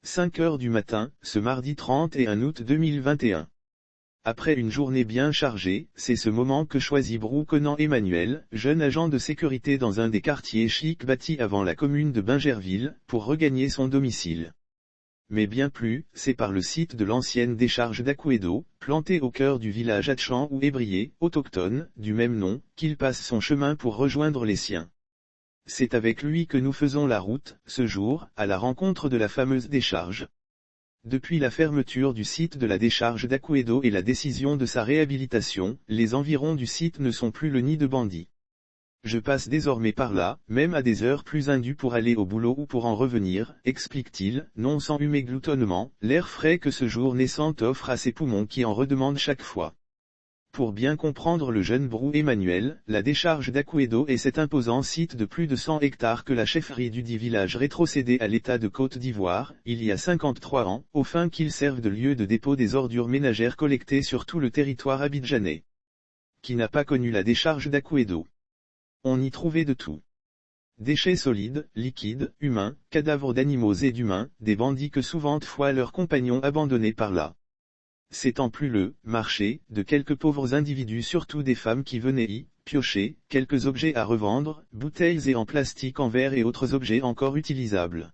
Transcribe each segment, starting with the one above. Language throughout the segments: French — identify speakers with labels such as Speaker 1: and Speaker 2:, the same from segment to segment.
Speaker 1: 5 heures du matin, ce mardi 31 août 2021. Après une journée bien chargée, c'est ce moment que choisit Brou Conan Emmanuel, jeune agent de sécurité dans un des quartiers chics bâtis avant la commune de Bingerville, pour regagner son domicile. Mais bien plus, c'est par le site de l'ancienne décharge d'Aquedo, planté au cœur du village Atchan ou Ébrié, autochtone, du même nom, qu'il passe son chemin pour rejoindre les siens. C'est avec lui que nous faisons la route, ce jour, à la rencontre de la fameuse décharge. Depuis la fermeture du site de la décharge d'Aquedo et la décision de sa réhabilitation, les environs du site ne sont plus le nid de bandits. Je passe désormais par là, même à des heures plus indues pour aller au boulot ou pour en revenir, explique-t-il, non sans humer gloutonnement, l'air frais que ce jour naissant offre à ses poumons qui en redemandent chaque fois. Pour bien comprendre le jeune Brou Emmanuel, la décharge d'Aquedo est cet imposant site de plus de 100 hectares que la chefferie du dit village rétrocédé à l'État de Côte d'Ivoire, il y a 53 ans, aux fins qu'il serve de lieu de dépôt des ordures ménagères collectées sur tout le territoire abidjanais. Qui n'a pas connu la décharge d'Aquedo? On y trouvait de tout. Déchets solides, liquides, humains, cadavres d'animaux et d'humains, des bandits que souvent fois leurs compagnons abandonnés par là. S'étant plus le marché de quelques pauvres individus, surtout des femmes qui venaient y piocher quelques objets à revendre, bouteilles et en plastique, en verre et autres objets encore utilisables.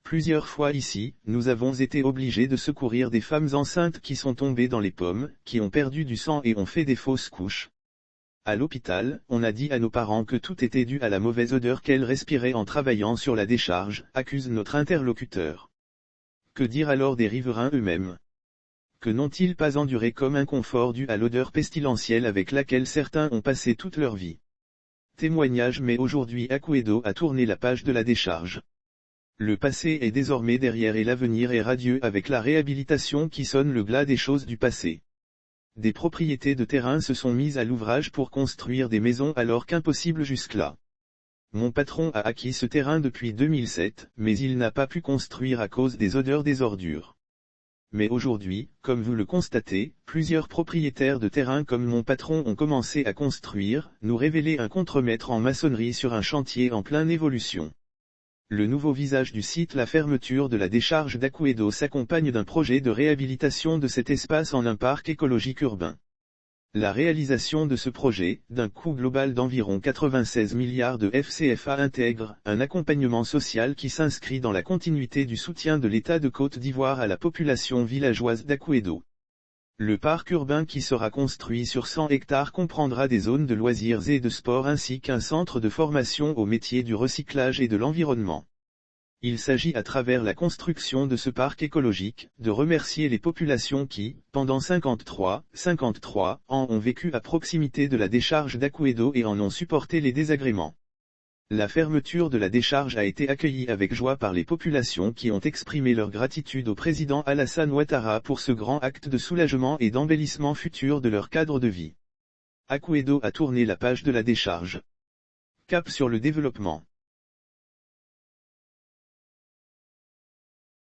Speaker 1: Plusieurs fois ici, nous avons été obligés de secourir des femmes enceintes qui sont tombées dans les pommes, qui ont perdu du sang et ont fait des fausses couches. À l'hôpital, on a dit à nos parents que tout était dû à la mauvaise odeur qu'elles respiraient en travaillant sur la décharge, accuse notre interlocuteur. Que dire alors des riverains eux-mêmes? Que n'ont-ils pas enduré comme inconfort dû à l'odeur pestilentielle avec laquelle certains ont passé toute leur vie? Témoignage. Mais aujourd'hui Aquedo a tourné la page de la décharge. Le passé est désormais derrière et l'avenir est radieux avec la réhabilitation qui sonne le glas des choses du passé. Des propriétés de terrain se sont mises à l'ouvrage pour construire des maisons alors qu'impossible jusque-là. Mon patron a acquis ce terrain depuis 2007, mais il n'a pas pu construire à cause des odeurs des ordures. Mais aujourd'hui, comme vous le constatez, plusieurs propriétaires de terrain comme mon patron ont commencé à construire, nous révéler un contremaître en maçonnerie sur un chantier en pleine évolution. Le nouveau visage du site, la fermeture de la décharge d'Aquedo, s'accompagne d'un projet de réhabilitation de cet espace en un parc écologique urbain. La réalisation de ce projet, d'un coût global d'environ 96 milliards de FCFA, intègre un accompagnement social qui s'inscrit dans la continuité du soutien de l'État de Côte d'Ivoire à la population villageoise d'Aquedo. Le parc urbain qui sera construit sur 100 hectares comprendra des zones de loisirs et de sport ainsi qu'un centre de formation aux métiers du recyclage et de l'environnement. Il s'agit à travers la construction de ce parc écologique, de remercier les populations qui, pendant 53 ans ont vécu à proximité de la décharge d'Aquedo et en ont supporté les désagréments. La fermeture de la décharge a été accueillie avec joie par les populations qui ont exprimé leur gratitude au président Alassane Ouattara pour ce grand acte de soulagement et d'embellissement futur de leur cadre de vie. Aquedo a tourné la page de la décharge. Cap sur le développement.